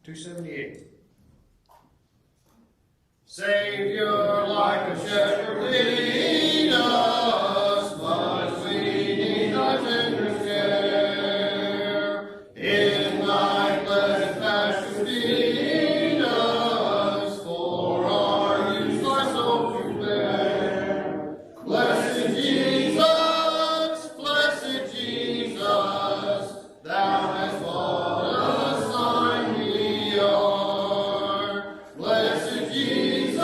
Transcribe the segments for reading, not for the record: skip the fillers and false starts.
278. Savior, like a shepherd, lead us, much we need thy tender care. In thy blessed pasture feed us, for our use thy soul prepare. Blessed Jesus, thou hast bought us thine we are. Blessed Jesus,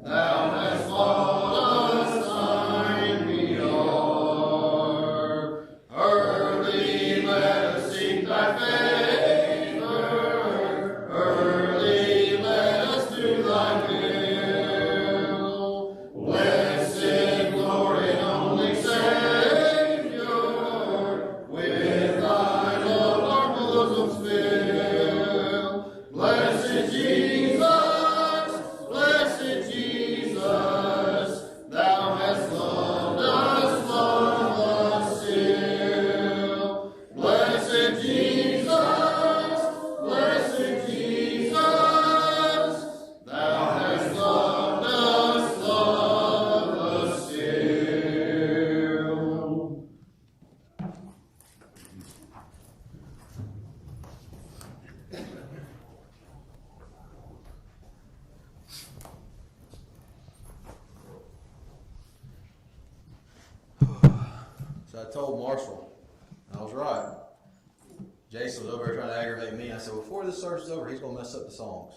thou hast bought us thine we are. Early let us seek thy favor, early let us do thy will. Blessed, glory, and only Savior, with thy love our bosoms fill. Blessed Jesus, thou hast loved us still. Blessed Jesus, thou hast loved us still. So I told Marshall, I was right. Jason was over there trying to aggravate me. I said, before this service is over, he's going to mess up the songs.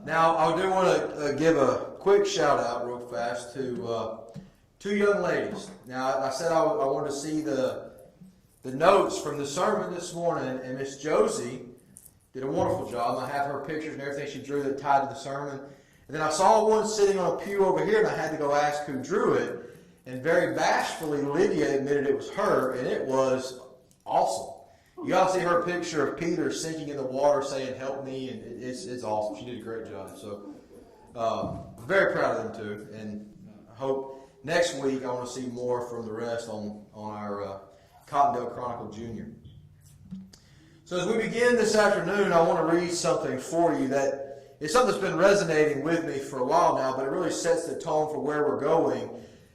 Now, I do want to give a quick shout out real fast to two young ladies. Now, I said I wanted to see the notes from the sermon this morning, and Miss Josie did a wonderful job. I have her pictures and everything she drew that tied to the sermon. And then I saw one sitting on a pew over here, and I had to go ask who drew it. And very bashfully, Lydia admitted it was her, and it was awesome. You all see her picture of Peter sinking in the water saying, "Help me," and it's awesome. She did a great job. So, very proud of them too. And I hope next week I want to see more from the rest on our Cottondale Chronicle Junior. So as we begin this afternoon, I want to read something for you that is something that's been resonating with me for a while now, but it really sets the tone for where we're going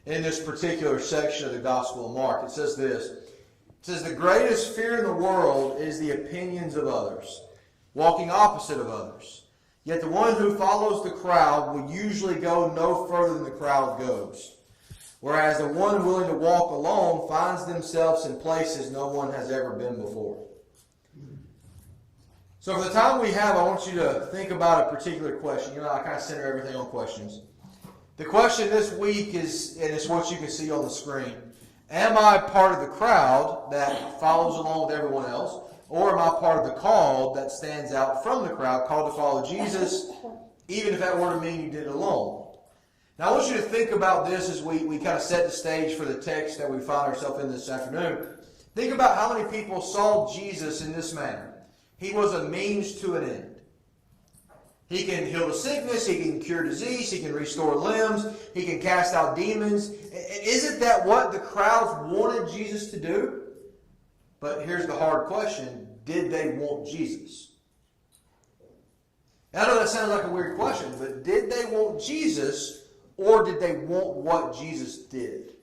in this particular section of the Gospel of Mark. It says this. It says, "The greatest fear in the world is the opinions of others, walking opposite of others. Yet the one who follows the crowd will usually go no further than the crowd goes. Whereas the one willing to walk alone finds themselves in places no one has ever been before." So for the time we have, I want you to think about a particular question. You know, I kind of center everything on questions. The question this week is, and it's what you can see on the screen, am I part of the crowd that follows along with everyone else, or am I part of the called that stands out from the crowd, called to follow Jesus, even if that were to mean you did it alone? Now I want you to think about this as we kind of set the stage for the text that we find ourselves in this afternoon. Think about how many people saw Jesus in this manner. He was a means to an end. He can heal the sickness, he can cure disease, he can restore limbs, he can cast out demons. And isn't that what the crowds wanted Jesus to do? But here's the hard question. Did they want Jesus? Now, I know that sounds like a weird question, but did they want Jesus, or did they want what Jesus did?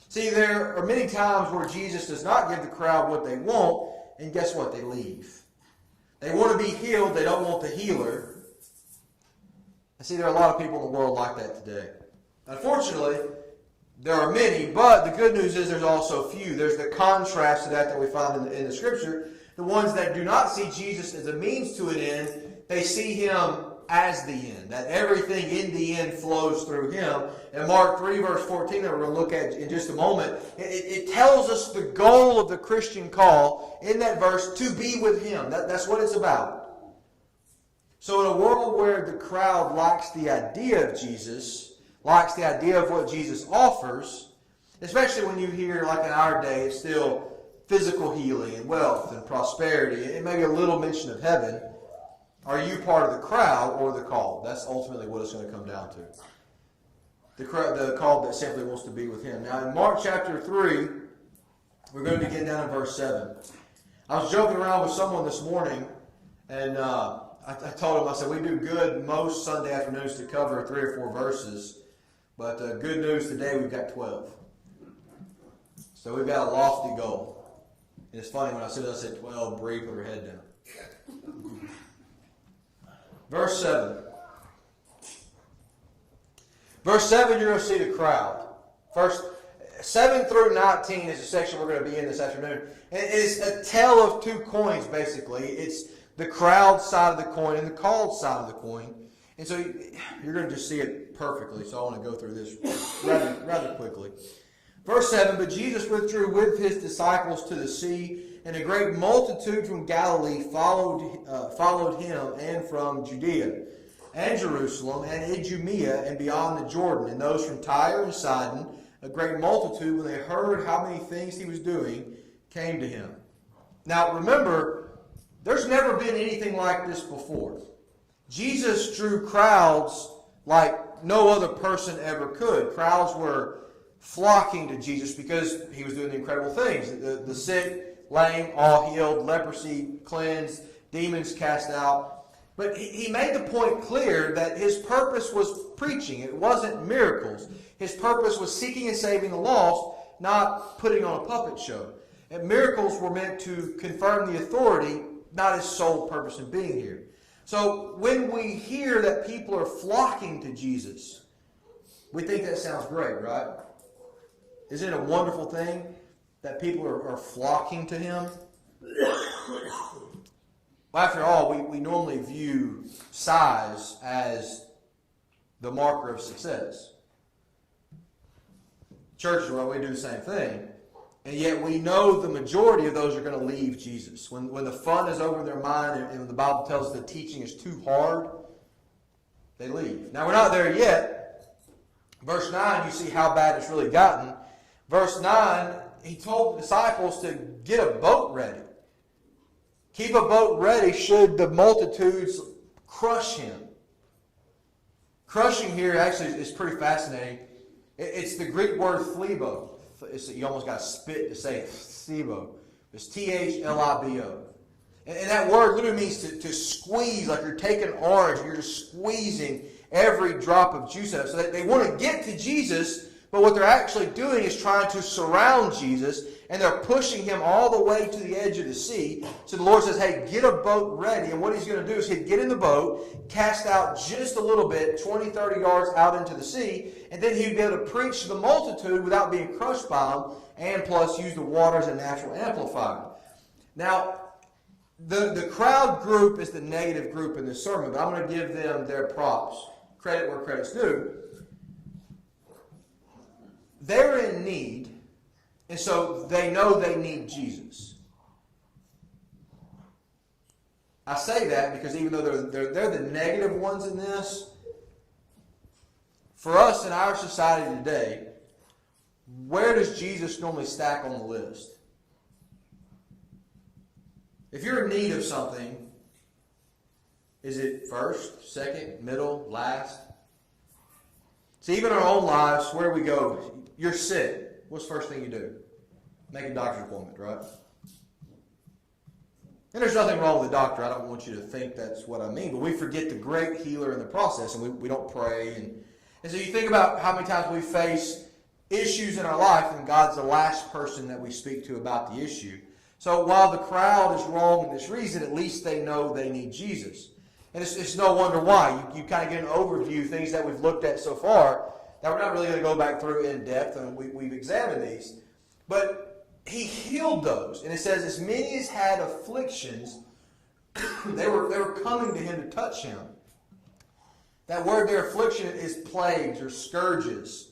See, there are many times where Jesus does not give the crowd what they want, and guess what? They leave. They want to be healed. They don't want the healer. I see there are a lot of people in the world like that today. Unfortunately, there are many, but the good news is there's also few. There's the contrast to that we find in the Scripture. The ones that do not see Jesus as a means to an end, they see Him as the end. That everything in the end flows through Him. And Mark 3 verse 14 that we're going to look at in just a moment, it tells us the goal of the Christian call in that verse to be with Him. That's what it's about. So in a world where the crowd likes the idea of Jesus, likes the idea of what Jesus offers, especially when you hear, like in our day, it's still physical healing and wealth and prosperity and maybe a little mention of heaven, are you part of the crowd or the called? That's ultimately what it's going to come down to. the called that simply wants to be with him. Now in Mark chapter 3, we're going to begin down in verse 7. I was joking around with someone this morning, and I told him, I said, we do good most Sunday afternoons to cover 3 or 4 verses, but good news today, we've got 12. So we've got a lofty goal. And it's funny, when I said 12, Bree put her head down. Verse 7. Verse 7, you're going to see the crowd. First, 7 through 19 is the section we're going to be in this afternoon. And it's a tale of 2 coins, basically. It's the crowd side of the coin and the called side of the coin. And so you're going to just see it perfectly. So I want to go through this rather quickly. Verse 7, but Jesus withdrew with his disciples to the sea, and a great multitude from Galilee followed him, and from Judea, and Jerusalem, and Idumea, and beyond the Jordan, and those from Tyre and Sidon. A great multitude, when they heard how many things he was doing, came to him. Now remember, there's never been anything like this before. Jesus drew crowds like no other person ever could. Crowds were flocking to Jesus because he was doing incredible things. The sick, lame, all healed, leprosy cleansed, demons cast out. But he made the point clear that his purpose was preaching. It wasn't miracles. His purpose was seeking and saving the lost, not putting on a puppet show. And miracles were meant to confirm the authority, not his sole purpose in being here. So when we hear that people are flocking to Jesus, we think that sounds great, right? Isn't it a wonderful thing that people are flocking to him? Well, after all, we normally view size as the marker of success. Churches, well, we do the same thing. And yet we know the majority of those are going to leave Jesus. When the fun is over their mind and the Bible tells us the teaching is too hard, they leave. Now, we're not there yet. Verse 9, you see how bad it's really gotten. Verse 9, he told the disciples to get a boat ready. Keep a boat ready should the multitudes crush him. Crushing here actually is pretty fascinating. It's the Greek word phlebo. You almost got to spit to say phlebo. It's Thlibo. And that word literally means to squeeze, like you're taking orange and you're just squeezing every drop of juice out of it. So that they want to get to Jesus, but what they're actually doing is trying to surround Jesus, and they're pushing him all the way to the edge of the sea. So the Lord says, hey, get a boat ready. And what he's going to do is he'd get in the boat, cast out just a little bit, 20, 30 yards out into the sea, and then he'd be able to preach to the multitude without being crushed by them, and plus use the water as a natural amplifier. Now, the crowd group is the negative group in this sermon, but I'm going to give them their props. Credit where credit's due. They're in need, and so they know they need Jesus. I say that because even though they're the negative ones in this, for us in our society today, where does Jesus normally stack on the list? If you're in need of something, is it first, second, middle, last? See, even in our own lives, where do we go? You're sick. What's the first thing you do? Make a doctor's appointment, right? And there's nothing wrong with the doctor. I don't want you to think that's what I mean. But we forget the great healer in the process, and we don't pray. And so you think about how many times we face issues in our life, and God's the last person that we speak to about the issue. So while the crowd is wrong in this reason, at least they know they need Jesus. And it's no wonder why. You kind of get an overview, things that we've looked at so far, that we're not really going to go back through in depth, and we've examined these. But he healed those. And it says, as many as had afflictions, they were coming to him to touch him. That word there, affliction, is plagues or scourges.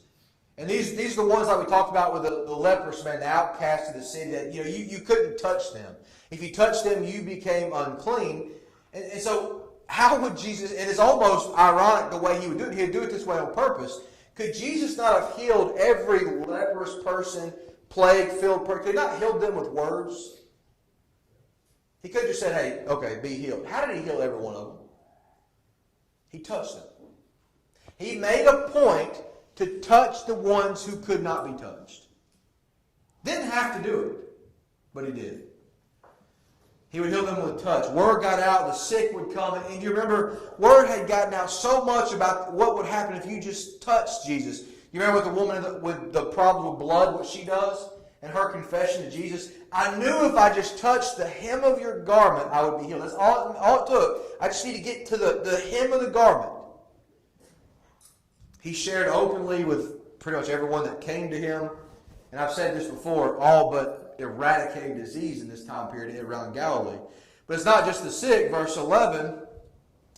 And these are the ones like we talked about with the leprous man, the outcast of the city, that you couldn't touch them. If you touched them, you became unclean. And so how would Jesus, and it's almost ironic the way he would do it. He would do it this way on purpose. Could Jesus not have healed every leprous person, plague-filled person? Could he not have healed them with words? He could have just said, hey, okay, be healed. How did he heal every one of them? He touched them. He made a point to touch the ones who could not be touched. Didn't have to do it, but he did. He would heal them with a touch. Word got out, the sick would come. And you remember, word had gotten out so much about what would happen if you just touched Jesus. You remember with the woman with the problem with blood, what she does? And her confession to Jesus, I knew if I just touched the hem of your garment, I would be healed. That's all it took. I just need to get to the hem of the garment. He shared openly with pretty much everyone that came to him. And I've said this before, all but eradicating disease in this time period around Galilee. But it's not just the sick. Verse 11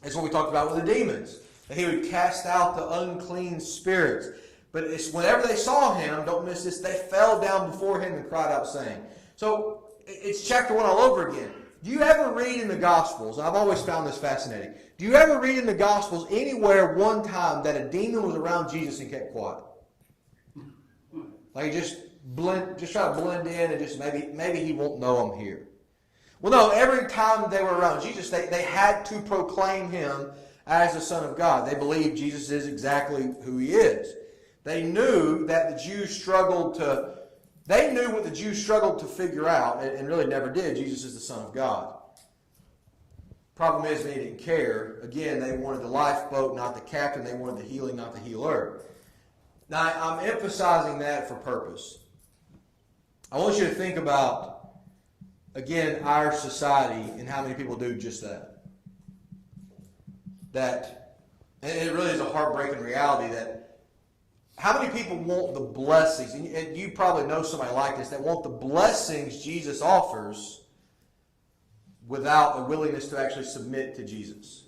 is what we talked about with the demons. That he would cast out the unclean spirits. But it's whenever they saw him, don't miss this, they fell down before him and cried out saying. So it's chapter 1 all over again. Do you ever read in the Gospels, and I've always found this fascinating, do you ever read in the Gospels anywhere one time that a demon was around Jesus and kept quiet? Like just try to blend in and just maybe he won't know I'm here. Well, no, every time they were around Jesus, they had to proclaim him as the Son of God. They believed Jesus is exactly who he is. They knew that the Jews struggled to, they knew what the Jews struggled to figure out, and really never did. Jesus is the Son of God. Problem is, they didn't care. Again, they wanted the lifeboat, not the captain. They wanted the healing, not the healer. Now, I'm emphasizing that for purpose. I want you to think about, again, our society and how many people do just that. And it really is a heartbreaking reality that how many people want the blessings, and you probably know somebody like this, that want the blessings Jesus offers without a willingness to actually submit to Jesus.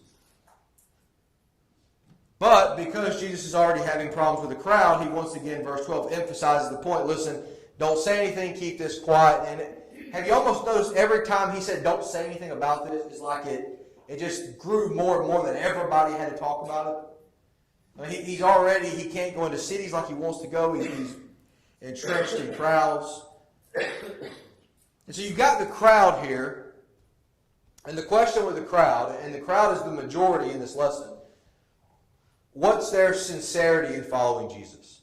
But because Jesus is already having problems with the crowd, he once again, verse 12, emphasizes the point. Listen, don't say anything, keep this quiet. And have you almost noticed every time he said don't say anything about this, it's like it just grew more and more that everybody had to talk about it. I mean, he can't go into cities like he wants to go. He's entrenched in crowds. And so you've got the crowd here. And the question with the crowd, and the crowd is the majority in this lesson, what's their sincerity in following Jesus?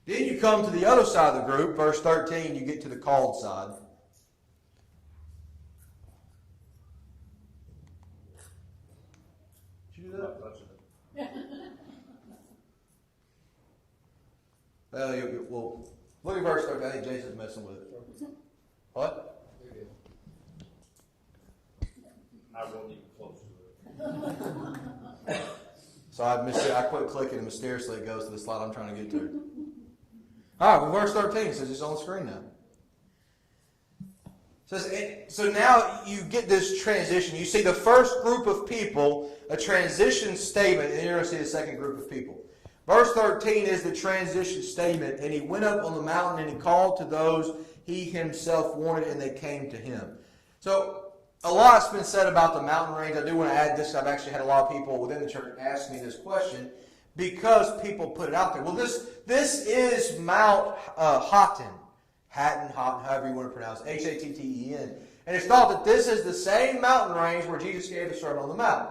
Then you come to the other side of the group, verse 13, you get to the called side. Did you do that? Well, look at verse 13. I think Jason's messing with it. What? I won't even close to it. So I quit clicking and mysteriously it goes to the slide I'm trying to get to. All right, well, verse 13 says it's on the screen now. So now you get this transition. You see the first group of people, a transition statement, and you're going to see the second group of people. Verse 13 is the transition statement. And he went up on the mountain and he called to those he himself wanted, and they came to him. So a lot's been said about the mountain range. I do want to add this. I've actually had a lot of people within the church ask me this question because people put it out there. Well, this is Mount Hattin. Hattin, however you want to pronounce it. Hatten. And it's thought that this is the same mountain range where Jesus gave the Sermon on the Mount.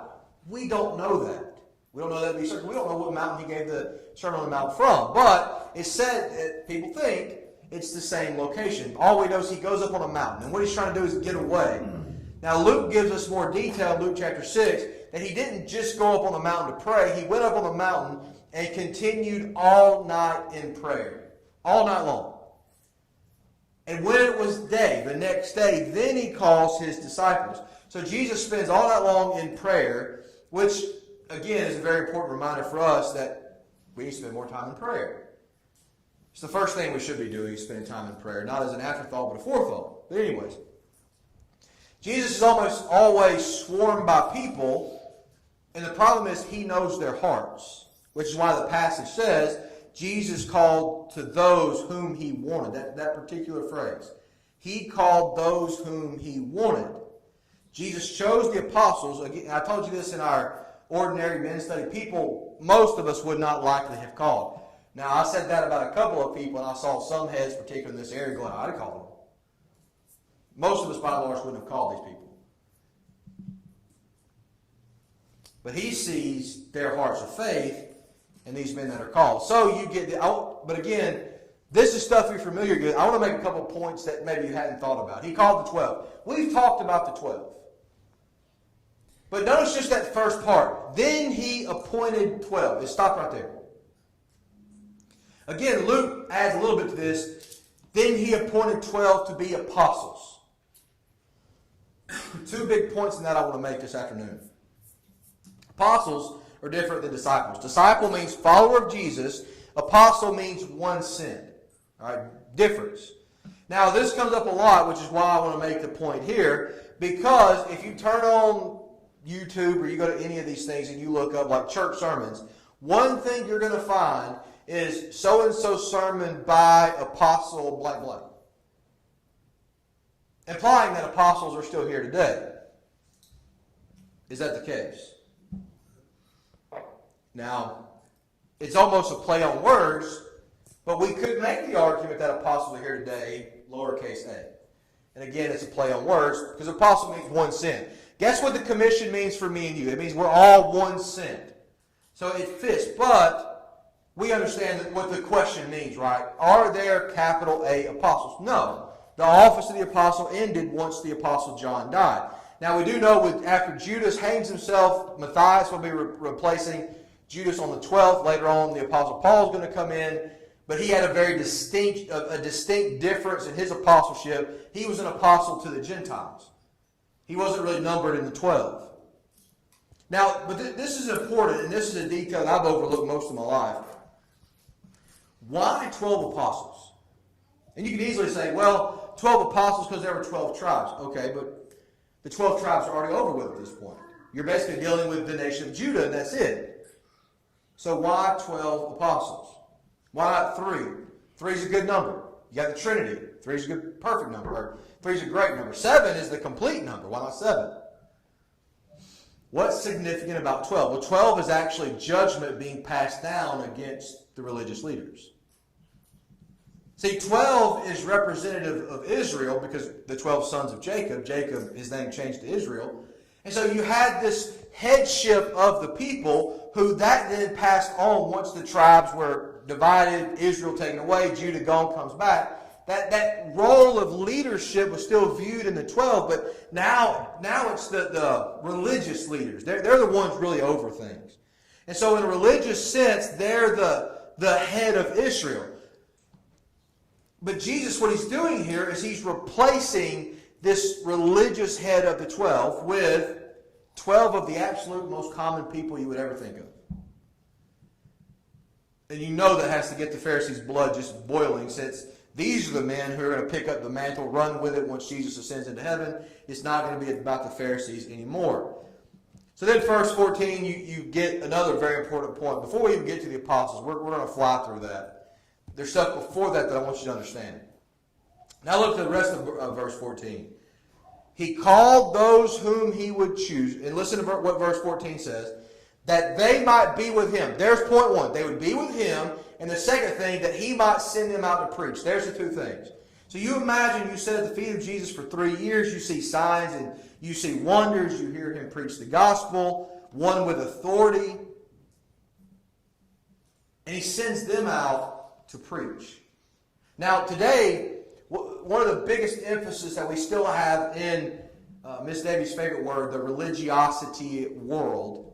We don't know that. We don't know that to be certain. We don't know what mountain he gave the Sermon on the Mount from. But it's said that people think it's the same location. All we know is he goes up on a mountain. And what he's trying to do is get away. Now Luke gives us more detail in Luke chapter 6 that he didn't just go up on the mountain to pray. He went up on the mountain and continued all night in prayer. All night long. And when it was day, the next day, then he calls his disciples. So Jesus spends all night long in prayer, which, again, is a very important reminder for us that we need to spend more time in prayer. It's the first thing we should be doing is spending time in prayer, not as an afterthought, but a forethought. But anyways, Jesus is almost always swarmed by people, and the problem is he knows their hearts, which is why the passage says Jesus called to those whom he wanted. That particular phrase. He called those whom he wanted. Jesus chose the apostles. Again, I told you this in our ordinary men's study. People, most of us would not likely have called. Now, I said that about a couple of people, and I saw some heads, particularly in this area, going, I'd have called them. Most of us, by and large, wouldn't have called these people. But he sees their hearts of faith in these men that are called. So you get but again, this is stuff you're familiar with. I want to make a couple points that maybe you hadn't thought about. He called the 12. We've talked about the 12. But notice just that first part. Then he appointed 12. Just stop right there. Again, Luke adds a little bit to this. Then he appointed 12 to be apostles. Two big points in that I want to make this afternoon. Apostles are different than disciples. Disciple means follower of Jesus. Apostle means one sent. All right, difference. Now, this comes up a lot, which is why I want to make the point here. Because if you turn on YouTube or you go to any of these things and you look up like church sermons, one thing you're going to find is so-and-so sermon by apostle blank blank. Implying that apostles are still here today. Is that the case? Now, it's almost a play on words, but we could make the argument that apostles are here today, lowercase a. And again, it's a play on words, because apostle means one sent. Guess what the commission means for me and you? It means we're all one sent. So it fits, but we understand what the question means, right? Are there capital A apostles? No. The office of the apostle ended once the apostle John died. Now we do know after Judas hangs himself, Matthias will be replacing Judas on the 12th. Later on, the apostle Paul is going to come in. But he had a very distinct difference in his apostleship. He was an apostle to the Gentiles. He wasn't really numbered in the 12. Now, but this is important, and this is a detail that I've overlooked most of my life. Why 12 apostles? And you can easily say, well, 12 apostles because there were 12 tribes. Okay, but the 12 tribes are already over with at this point. You're basically dealing with the nation of Judah, and that's it. So why 12 apostles? Why not 3? 3 is a good number. You got the Trinity. 3 is a good, perfect number. Or 3 is a great number. 7 is the complete number. Why not 7? What's significant about 12? Well, 12 is actually judgment being passed down against the religious leaders. See, 12 is representative of Israel because the 12 sons of Jacob, his name changed to Israel. And so you had this headship of the people who that then passed on once the tribes were divided, Israel taken away, Judah gone, comes back. That role of leadership was still viewed in the 12, but now it's the religious leaders. They're the ones really over things. And so in a religious sense, they're the head of Israel. But Jesus, what he's doing here is he's replacing this religious head of the 12 with 12 of the absolute most common people you would ever think of. And you know that has to get the Pharisees' blood just boiling, since these are the men who are going to pick up the mantle, run with it once Jesus ascends into heaven. It's not going to be about the Pharisees anymore. So then verse 14, you get another very important point. Before we even get to the apostles, we're going to fly through that. There's stuff before that I want you to understand. Now look at the rest of verse 14. He called those whom he would choose. And listen to what verse 14 says. That they might be with him. There's point 1. They would be with him. And the second thing, that he might send them out to preach. There's the two things. So you imagine you sit at the feet of Jesus for 3 years. You see signs and you see wonders. You hear him preach the gospel. One with authority. And he sends them out to preach. Now today, one of the biggest emphasis that we still have in Miss Debbie's favorite word, the religiosity world,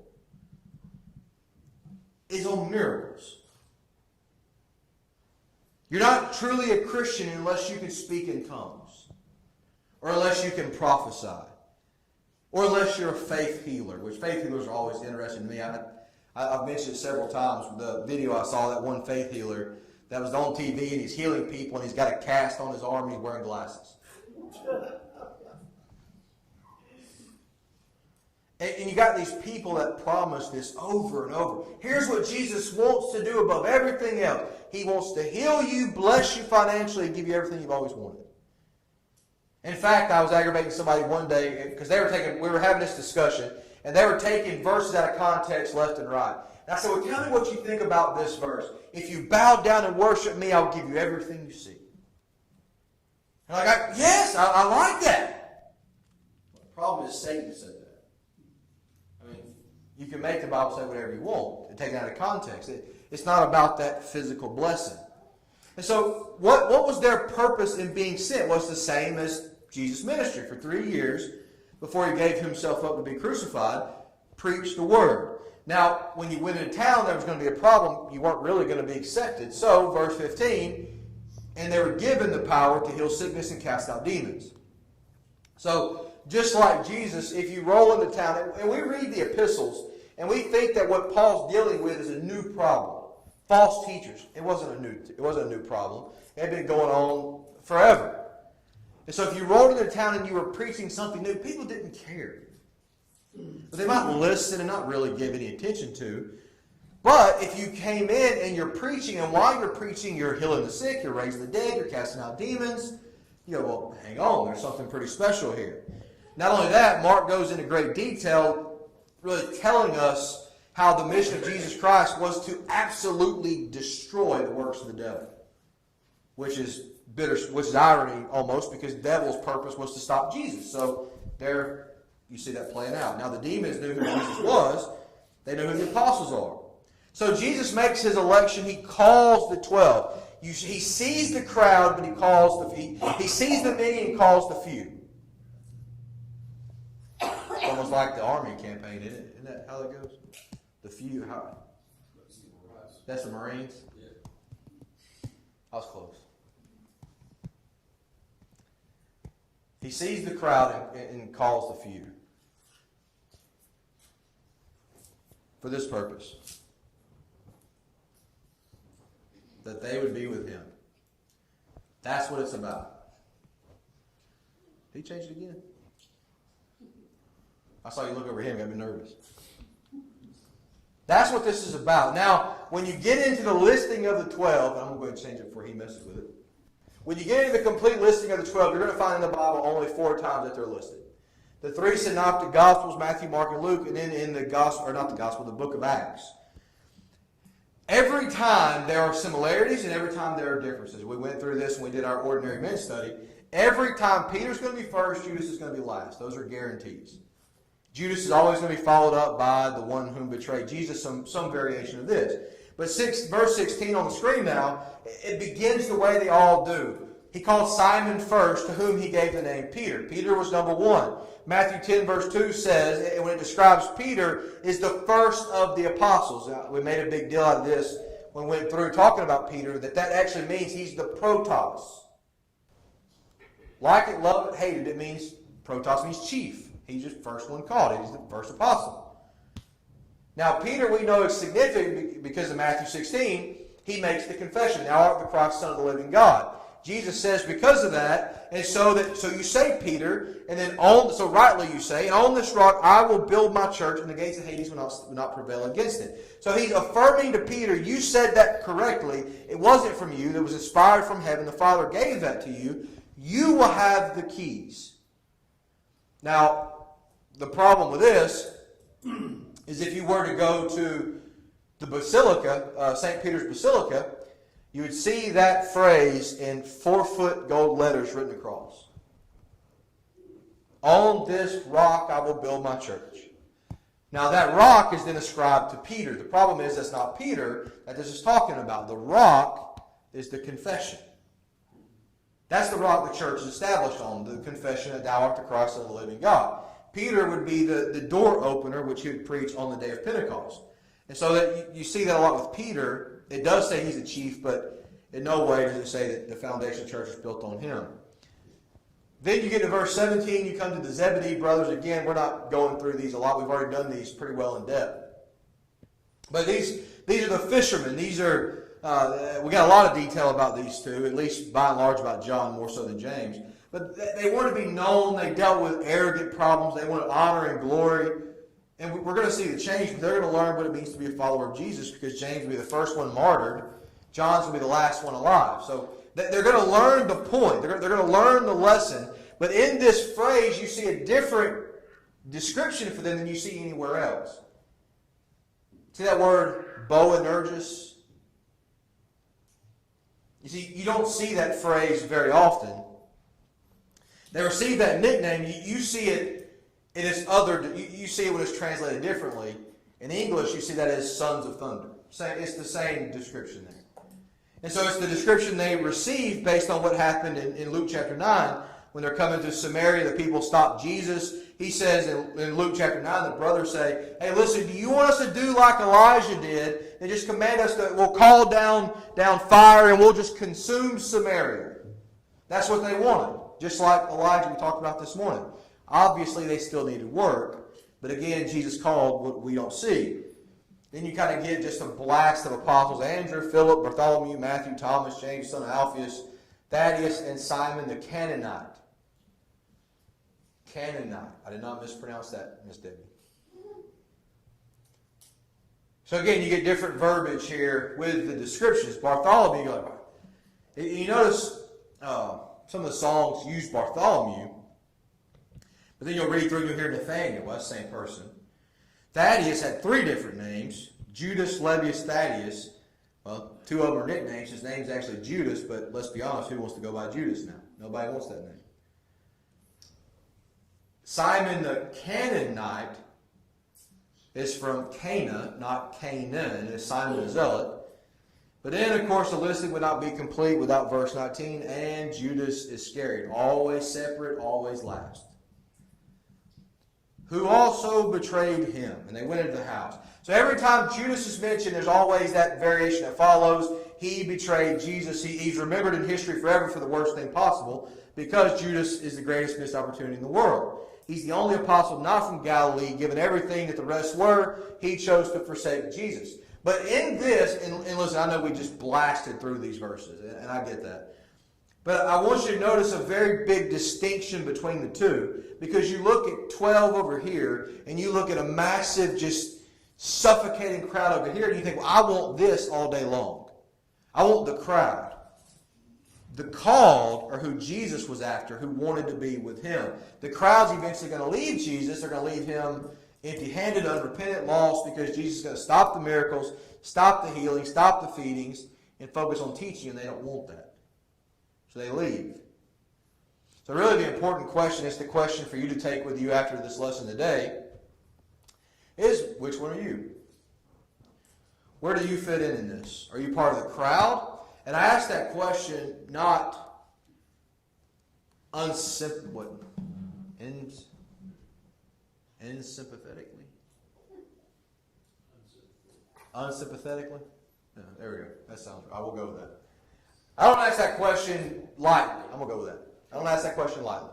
is on miracles. You're not truly a Christian unless you can speak in tongues, or unless you can prophesy, or unless you're a faith healer, which faith healers are always interesting to me. I've mentioned it several times. The video I saw, that one faith healer that was on TV, and he's healing people, and he's got a cast on his arm, and he's wearing glasses. And you got these people that promise this over and over. Here's what Jesus wants to do above everything else. He wants to heal you, bless you financially, and give you everything you've always wanted. In fact, I was aggravating somebody one day because we were having this discussion, and they were taking verses out of context left and right. And I said, well, tell me what you think about this verse. If you bow down and worship me, I'll give you everything you see. And I go, yes, I like that. The problem is Satan said that. You can make the Bible say whatever you want, taken out of context. It's not about that physical blessing. And so what was their purpose in being sent? Was the same as Jesus' ministry. For 3 years, before he gave himself up to be crucified, preached the word. Now, when you went into town, there was going to be a problem. You weren't really going to be accepted. So, verse 15, and they were given the power to heal sickness and cast out demons. So, just like Jesus, if you roll into town, and we read the epistles, and we think that what Paul's dealing with is a new problem. False teachers. It wasn't a new problem. It had been going on forever. And so if you rolled into town and you were preaching something new, people didn't care. But they might listen and not really give any attention to. But if you came in and you're preaching, and while you're preaching, you're healing the sick, you're raising the dead, you're casting out demons, you go, well, hang on, there's something pretty special here. Not only that, Mark goes into great detail, really telling us how the mission of Jesus Christ was to absolutely destroy the works of the devil. Which is irony almost, because the devil's purpose was to stop Jesus. So there you see that playing out. Now the demons knew who Jesus was. They knew who the apostles are. So Jesus makes his election. He calls the 12. He sees the crowd, but he sees the many and calls the few. Almost like the army campaign, isn't it? Isn't that how that goes? The few, how? That's the Marines? Yeah. I was close. He sees the crowd and calls the few. For this purpose. That they would be with him. That's what it's about. Did he change it again? I saw you look over him, got me nervous. That's what this is about. Now, when you get into the listing of the 12, and I'm going to go ahead and change it before he messes with it. When you get into the complete listing of the 12, you're going to find in the Bible only 4 times that they're listed. The 3 synoptic Gospels, Matthew, Mark, and Luke, and then in the Gospel, or not the Gospel, the book of Acts. Every time there are similarities and every time there are differences. We went through this when we did our ordinary men study. Every time Peter's going to be first, Judas is going to be last. Those are guarantees. Judas is always going to be followed up by the one whom betrayed Jesus, some variation of this. But verse 16 on the screen now, it begins the way they all do. He called Simon first, to whom he gave the name Peter. Peter was number 1. Matthew 10 verse 2 says, and when it describes Peter, is the first of the apostles. Now, we made a big deal out of this when we went through talking about Peter, that actually means he's the protos. Like it, love it, hated, it means, protos means chief. He's the first one called. He's the first apostle. Now, Peter, we know is significant because of Matthew 16. He makes the confession, "Thou art the Christ, Son of the living God." Jesus says because of that, and so you say, Peter, and then so rightly you say, "And on this rock I will build my church, and the gates of Hades will not prevail against it." So he's affirming to Peter, you said that correctly. It wasn't from you. It was inspired from heaven. The Father gave that to you. You will have the keys. Now, the problem with this is if you were to go to the Basilica, St. Peter's Basilica, you would see that phrase in 4-foot gold letters written across. On this rock I will build my church. Now that rock is then ascribed to Peter. The problem is that's not Peter that this is talking about. The rock is the confession. That's the rock the church is established on, the confession that thou art the Christ of the living God. Peter would be the door opener, which he would preach on the day of Pentecost. And so that you see that a lot with Peter. It does say he's a chief, but in no way does it say that the foundation of the church is built on him. Then you get to verse 17, you come to the Zebedee brothers. Again, we're not going through these a lot. We've already done these pretty well in depth. But these are the fishermen. These are we got a lot of detail about these two, at least by and large about John, more so than James. But they want to be known. They dealt with arrogant problems. They wanted honor and glory. And we're going to see the change. But they're going to learn what it means to be a follower of Jesus, because James will be the first one martyred. John's going to be the last one alive. So they're going to learn the point. They're going to learn the lesson. But in this phrase, you see a different description for them than you see anywhere else. See that word, Boanerges? You see, you don't see that phrase very often. They receive that nickname. You see it in its other. You see it when it's translated differently. In English, you see that as sons of thunder. It's the same description there. And so it's the description they received based on what happened in Luke chapter 9. When they're coming to Samaria, the people stop Jesus. He says in Luke chapter 9, the brothers say, hey, listen, do you want us to do like Elijah did and just command us that we'll call down fire and we'll just consume Samaria? That's what they wanted. Just like Elijah we talked about this morning. Obviously, they still needed work. But again, Jesus called what we don't see. Then you kind of get just a blast of apostles. Andrew, Philip, Bartholomew, Matthew, Thomas, James, son of Alphaeus, Thaddeus, and Simon the Canaanite. Canaanite. I did not mispronounce that, Miss Debbie. So again, you get different verbiage here with the descriptions. Bartholomew, you're like, you notice some of the songs use Bartholomew, but then you'll read through and you'll hear Nathaniel. Well, that's the same person. Thaddeus had 3 different names. Judas, Lebbeus, Thaddeus. Well, 2 of them are nicknames. His name's actually Judas, but let's be honest, who wants to go by Judas now? Nobody wants that name. Simon the Canaanite is from Cana, not Canaan. It's Simon the Zealot. But then, of course, the listing would not be complete without verse 19. And Judas Iscariot. Always separate, always last. Who also betrayed him. And they went into the house. So every time Judas is mentioned, there's always that variation that follows. He betrayed Jesus. He's remembered in history forever for the worst thing possible because Judas is the greatest missed opportunity in the world. He's the only apostle not from Galilee, given everything that the rest were. He chose to forsake Jesus. But in this, and listen, I know we just blasted through these verses, and I get that. But I want you to notice a very big distinction between the two, because you look at 12 over here, and you look at a massive, just suffocating crowd over here, and you think, well, I want this all day long. I want the crowd. The called are who Jesus was after, who wanted to be with him. The crowd's eventually going to leave Jesus. They're going to leave him empty-handed, unrepentant, lost, because Jesus is going to stop the miracles, stop the healing, stop the feedings, and focus on teaching, and they don't want that. So they leave. So really the important question is the question for you to take with you after this lesson today is, which one are you? Where do you fit in this? Are you part of the crowd? And I ask that question not unsympathetically. Unsympathetically? Yeah, there we go. That sounds right. I will go with that. I don't ask that question lightly. I'm going to go with that. I don't ask that question lightly.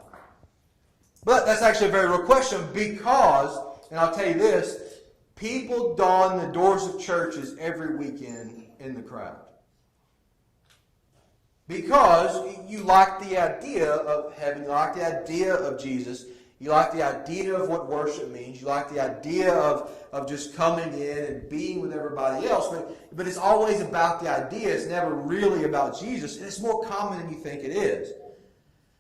But that's actually a very real question because, and I'll tell you this, people don the doors of churches every weekend in the crowd. Because you like the idea of heaven, you like the idea of Jesus, you like the idea of what worship means, you like the idea of just coming in and being with everybody else, but it's always about the idea, it's never really about Jesus, and it's more common than you think it is.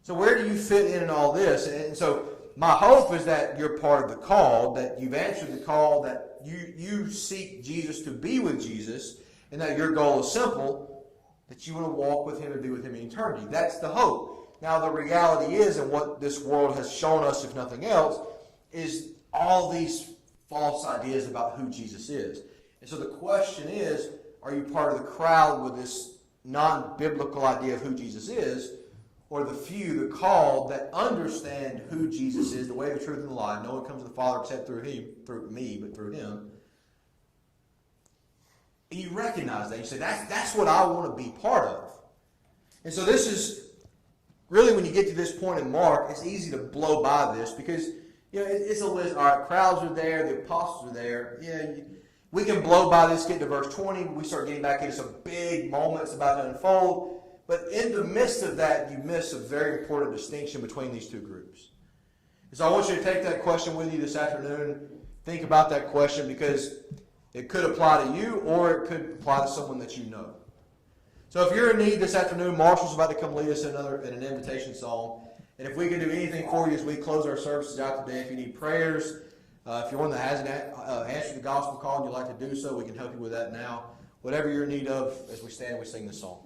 So where do you fit in all this? And so my hope is that you're part of the call, that you've answered the call, that you seek Jesus to be with Jesus, and that your goal is simple, that you want to walk with him and be with him in eternity. That's the hope. Now the reality is, and what this world has shown us, if nothing else, is all these false ideas about who Jesus is. And so the question is, are you part of the crowd with this non-biblical idea of who Jesus is, or the few, the called, that understand who Jesus is, the way, the truth, and the life? No one comes to the Father except through me, but through him. And you recognize that. You say, that's what I want to be part of. And so this is, really when you get to this point in Mark, it's easy to blow by this because, it's a list. All right, crowds are there, the apostles are there. We can blow by this, get to verse 20. We start getting back into some big moments about to unfold. But in the midst of that, you miss a very important distinction between these two groups. And so I want you to take that question with you this afternoon. Think about that question because it could apply to you or it could apply to someone that you know. So if you're in need this afternoon, Marshall's about to come lead us in an invitation song. And if we can do anything for you as we close our services out today, if you need prayers, if you're one that hasn't answered the gospel call and you'd like to do so, we can help you with that now. Whatever you're in need of, as we stand, we sing this song.